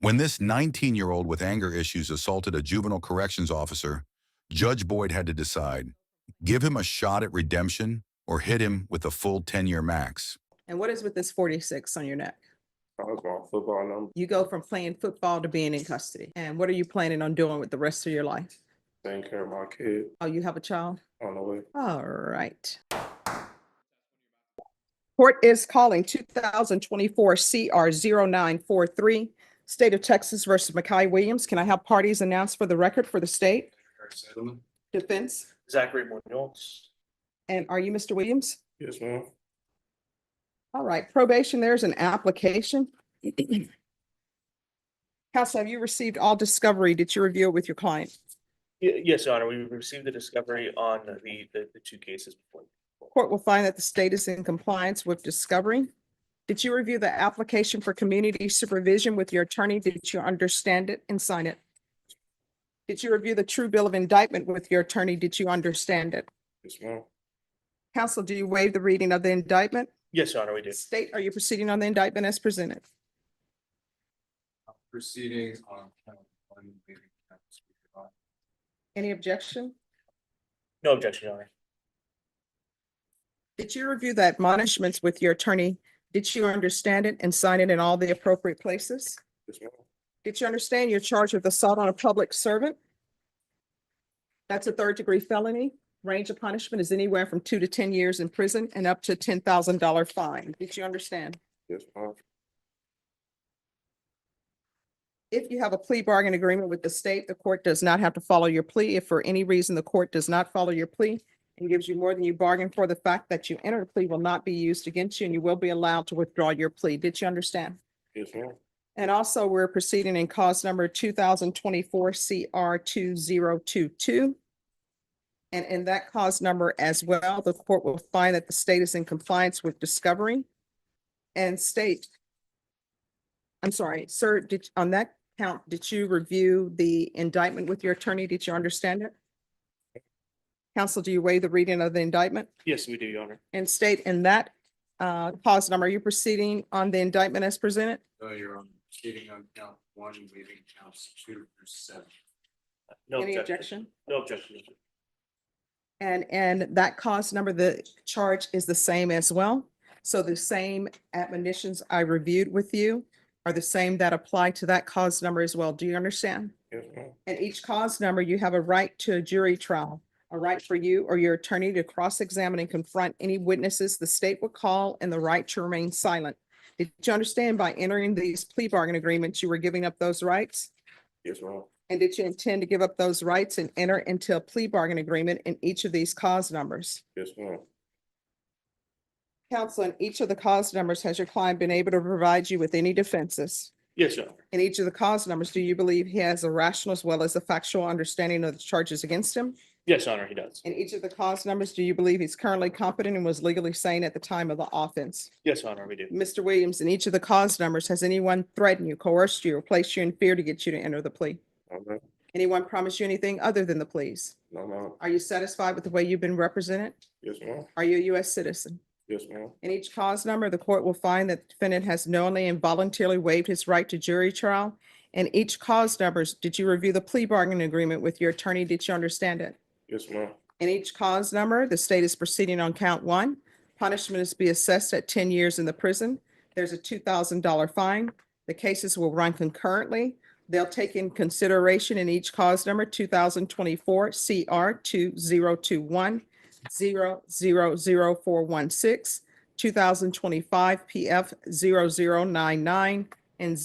When this 19-year-old with anger issues assaulted a juvenile corrections officer, Judge Boyd had to decide, give him a shot at redemption or hit him with a full 10-year max. And what is with this 46 on your neck? That was my football number. You go from playing football to being in custody. And what are you planning on doing with the rest of your life? Taking care of my kid Oh, you have a child? on the way. All right. Court is calling 2024 CR 0943, State of Texas versus Makai Williams. Can I have parties announced for the record for the state? Defense. Zachary Munoz. And are you Mr. Williams? Yes, ma'am. All right, probation, there's an application. Counsel, have you received all discovery? Did you review it with your client? Yes, Your Honor, we received the discovery on the two cases before. Court will find that the state is in compliance with discovery. Did you review the application for community supervision with your attorney? Did you understand it and sign it? Did you review the true bill of indictment with your attorney? Did you understand it? Yes, ma'am. Counsel, do you waive the reading of the indictment? Yes, Your Honor, we did. State, are you proceeding on the indictment as presented? Proceedings on count one, waiving counts. Any objection? No objection, Your Honor. Did you review the admonishments with your attorney? Did you understand it and sign it in all the appropriate places? Yes, ma'am. Did you understand you're charged with assault on a public servant? That's a third-degree felony. Range of punishment is anywhere from 2 to 10 years in prison and up to $10,000 fine. Did you understand? Yes, ma'am. If you have a plea bargain agreement with the state, the court does not have to follow your plea. If for any reason the court does not follow your plea and gives you more than you bargained for, the fact that you enter a plea will not be used against you and you will be allowed to withdraw your plea. Did you understand? Yes, ma'am. And also, we're proceeding in cause number 2024 CR 2022. And in that cause number as well, the court will find that the state is in compliance with discovery and state. I'm sorry, sir, on that count, did you review the indictment with your attorney? Did you understand it? Counsel, do you waive the reading of the indictment? Yes, we do, Your Honor. And state in that cause number, are you proceeding on the indictment as presented? No, you're on proceeding on count one, waiving counts 2 through 7. No Any objection. objection? No objection. Your Honor. And that cause number, the charge is the same as well. So the same admonitions I reviewed with you are the same that apply to that cause number as well. Do you understand? Yes, ma'am. And each cause number, you have a right to a jury trial, a right for you or your attorney to cross-examine and confront any witnesses the state will call, and the right to remain silent. Did you understand by entering these plea bargain agreements, you were giving up those rights? Yes, ma'am. And did you intend to give up those rights and enter into a plea bargain agreement in each of these cause numbers? Yes, ma'am. Counsel, in each of the cause numbers, has your client been able to provide you with any defenses? Yes, Your Honor. In each of the cause numbers, do you believe he has a rational as well as a factual understanding of the charges against him? Yes, Your Honor, he does. In each of the cause numbers, do you believe he's currently competent and was legally sane at the time of the offense? Yes, Your Honor, we do. Mr. Williams, in each of the cause numbers, has anyone threatened you, coerced you, or placed you in fear to get you to enter the plea? No, ma'am. Anyone promised you anything other than the pleas? No, ma'am. Are you satisfied with the way you've been represented? Yes, ma'am. Are you a U.S. citizen? Yes, ma'am. In each cause number, the court will find that the defendant has knowingly and voluntarily waived his right to jury trial. In each cause numbers, did you review the plea bargain agreement with your attorney? Did you understand it? Yes, ma'am. In each cause number, the state is proceeding on count one. Punishment is to be assessed at 10 years in the prison. There's a $2,000 fine. The cases will run concurrently. They'll take in consideration in each cause number 2024 CR 2021 000416, 2025 PF 0099 and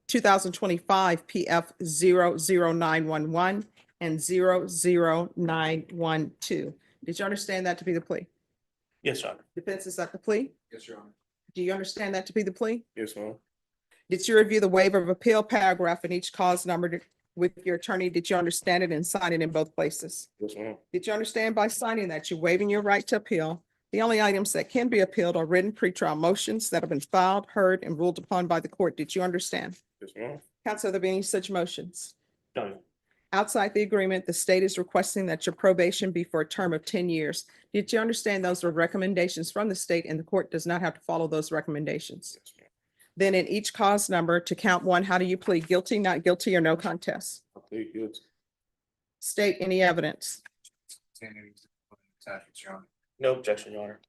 2025 PF 00911 and 00912. Did you understand that to be the plea? Yes, Your Honor. Defense, is that the plea? Yes, Your Honor. Do you understand that to be the plea? Yes, ma'am. Did you review the waiver of appeal paragraph in each cause number with your attorney? Did you understand it and sign it in both places? Yes, ma'am. Did you understand by signing that you're waiving your right to appeal? The only items that can be appealed are written pretrial motions that have been filed, heard, and ruled upon by the court. Did you understand? Yes, ma'am. Counsel, are there be any such motions? No, Your Honor. Outside the agreement, the state is requesting that your probation be for a term of 10 years. Did you understand those are recommendations from the state and the court does not have to follow those recommendations? Yes, ma'am. Then in each cause number to count one, how do you plead? Guilty, not guilty, or no contest? I plead guilty. State any evidence. Containing attachments, Your Honor. No objection, Your Honor.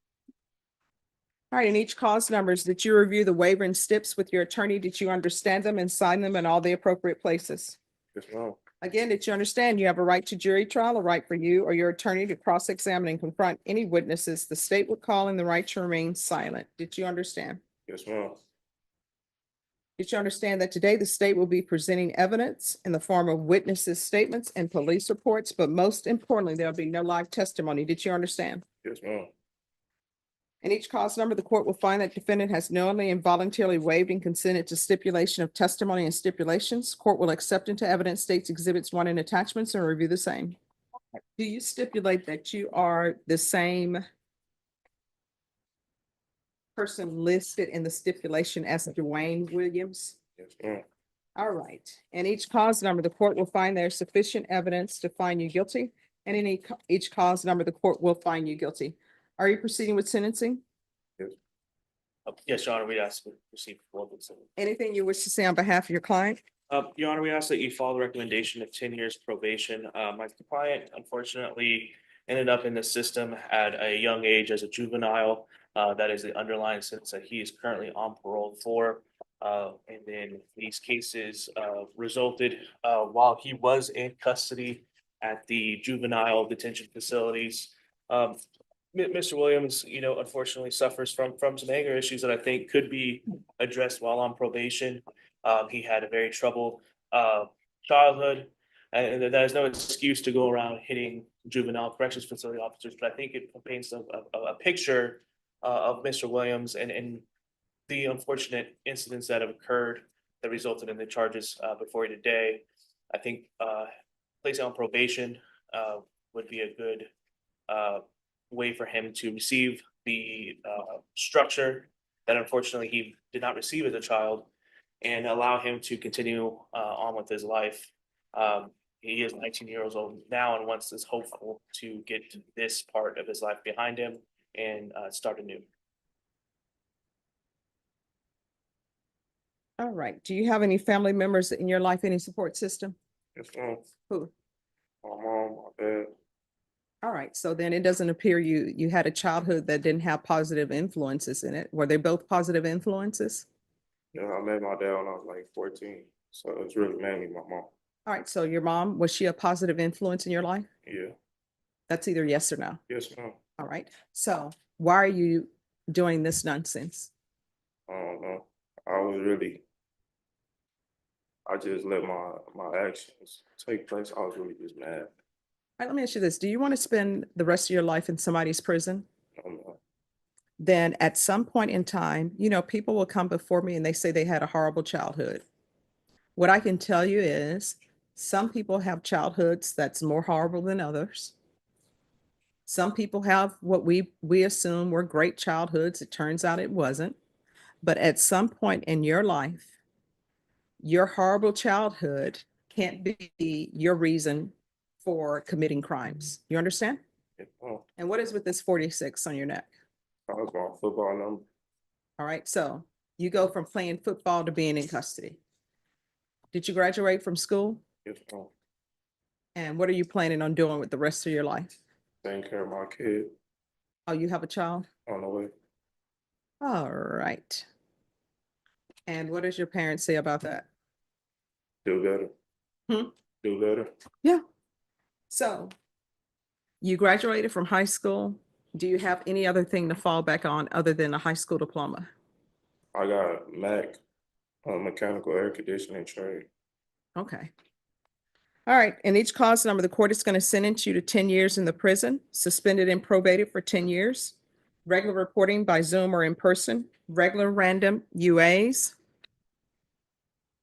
All right, in each cause numbers, did you review the waiver and steps with your attorney? Did you understand them and sign them in all the appropriate places? Yes, ma'am. Again, did you understand you have a right to jury trial, a right for you or your attorney to cross-examine and confront any witnesses the state would call, and the right to remain silent? Did you understand? Yes, ma'am. Did you understand that today the state will be presenting evidence in the form of witnesses' statements and police reports, but most importantly, there'll be no live testimony? Did you understand? Yes, ma'am. In each cause number, the court will find that defendant has knowingly and voluntarily waived and consented to stipulation of testimony and stipulations. Court will accept into evidence states exhibits 1 and attachments and review the same. Do you stipulate that you are the same person listed in the stipulation as Dwayne Williams? Yes, ma'am. All right. In each cause number, the court will find there's sufficient evidence to find you guilty. And in each cause number, the court will find you guilty. Are you proceeding with sentencing? Yes, Your Honor, we ask to receive full consent. Anything you wish to say on behalf of your client? Your Honor, we ask that you follow the recommendation of 10 years probation. My client unfortunately ended up in the system at a young age as a juvenile. That is the underlying sentence that he is currently on parole for. And then these cases resulted while he was in custody at the juvenile detention facilities. Mr. Williams, unfortunately suffers from some anger issues that I think could be addressed while on probation. He had a very troubled childhood, and that is no excuse to go around hitting juvenile corrections facility officers. But I think it paints a picture of Mr. Williams and the unfortunate incidents that have occurred that resulted in the charges before you today. I think placing on probation would be a good way for him to receive the structure that unfortunately he did not receive as a child, and allow him to continue on with his life. He is 19 years old now and wants is hopeful to get this part of his life behind him and start anew. All right. Do you have any family members in your life, any support system? Yes, ma'am. Who? My mom, my dad. All right. So then it doesn't appear you had a childhood that didn't have positive influences in it. Were they both positive influences? Yeah, I met my dad when I was like 14. So it's really mainly my mom. All right. So your mom, was she a positive influence in your life? Yeah. That's either yes or no. Yes, ma'am. All right. So why are you doing this nonsense? I don't know. I just let my actions take place. I was really just mad. All right, let me ask you this. Do you want to spend the rest of your life in somebody's prison? No. Then at some point in time, people will come before me and they say they had a horrible childhood. What I can tell you is some people have childhoods that's more horrible than others. Some people have what we assume were great childhoods. It turns out it wasn't. But at some point in your life, your horrible childhood can't be your reason for committing crimes. You understand? Yes, ma'am. And what is with this 46 on your neck? That was my football number. All right, so you go from playing football to being in custody. Did you graduate from school? Yes, ma'am. And what are you planning on doing with the rest of your life? Taking care of my kid Oh, you have a child? on the way. All right. And what does your parents say about that? Do better. Hmm? Do better. Yeah. So you graduated from high school. Do you have any other thing to fall back on other than a high school diploma? I got MAC, mechanical air conditioning trade. Okay. All right. In each cause number, the court is going to sentence you to 10 years in the prison, suspended and probated for 10 years, regular reporting by Zoom or in person, regular random UAs.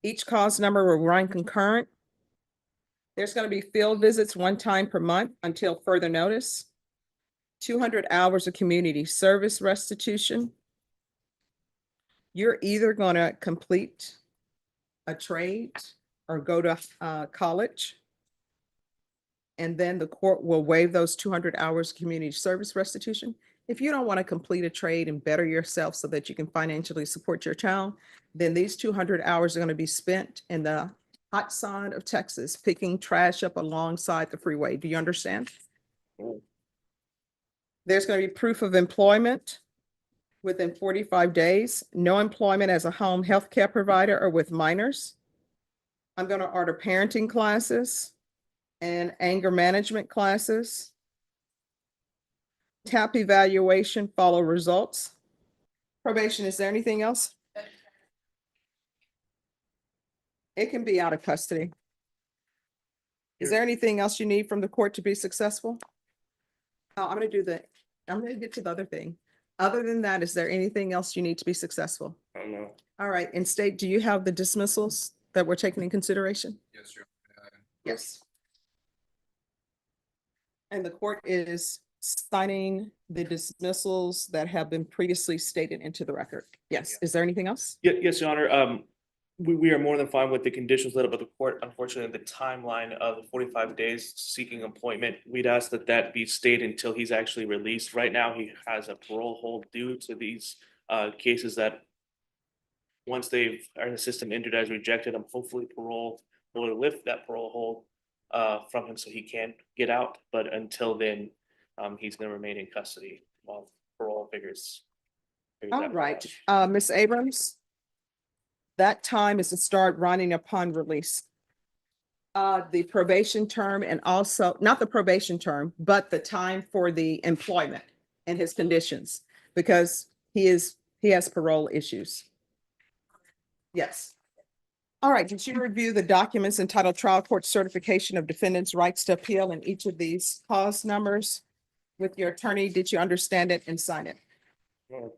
Each cause number will run concurrent. There's going to be field visits 1 time per month until further notice. 200 hours of community service restitution. You're either going to complete a trade or go to college. And then the court will waive those 200 hours of community service restitution. If you don't want to complete a trade and better yourself so that you can financially support your child, then these 200 hours are going to be spent in the hot sun of Texas, picking trash up alongside the freeway. Do you understand? There's going to be proof of employment within 45 days, no employment as a home health care provider or with minors. I'm going to order parenting classes and anger management classes. TAP evaluation, follow results. Probation, is there anything else? It can be out of custody. Is there anything else you need from the court to be successful? Oh, I'm gonna get to the other thing. Other than that, is there anything else you need to be successful? I don't know. All right, and state, do you have the dismissals that were taken in consideration? Yes, Your Honor. Yes. And the court is signing the dismissals that have been previously stated into the record. Yes, is there anything else? Yes, Your Honor. We are more than fine with the conditions laid out by the court. Unfortunately, the timeline of the 45 days seeking appointment, we'd ask that that be stayed until he's actually released. Right now, he has a parole hold due to these cases that once they've are in the system entered as rejected, hopefully parole will lift that parole hold from him so he can get out. But until then, he's gonna remain in custody while parole figures. All right, Ms. Abrams. That time is to start running upon release. The probation term and also, not the probation term, but the time for the employment and his conditions, because he has parole issues. Yes. All right, did you review the documents entitled Trial Court Certification of Defendants' Rights to Appeal in each of these cause numbers with your attorney? Did you understand it and sign it? No.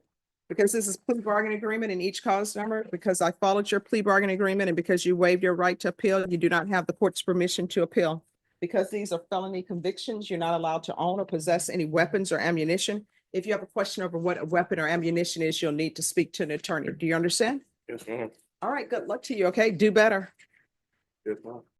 Because this is plea bargaining agreement in each cause number, because I followed your plea bargaining agreement and because you waived your right to appeal, you do not have the court's permission to appeal. Because these are felony convictions, you're not allowed to own or possess any weapons or ammunition. If you have a question over what a weapon or ammunition is, you'll need to speak to an attorney. Do you understand? Yes, ma'am. All right, good luck to you, okay? Do better. Yes, ma'am.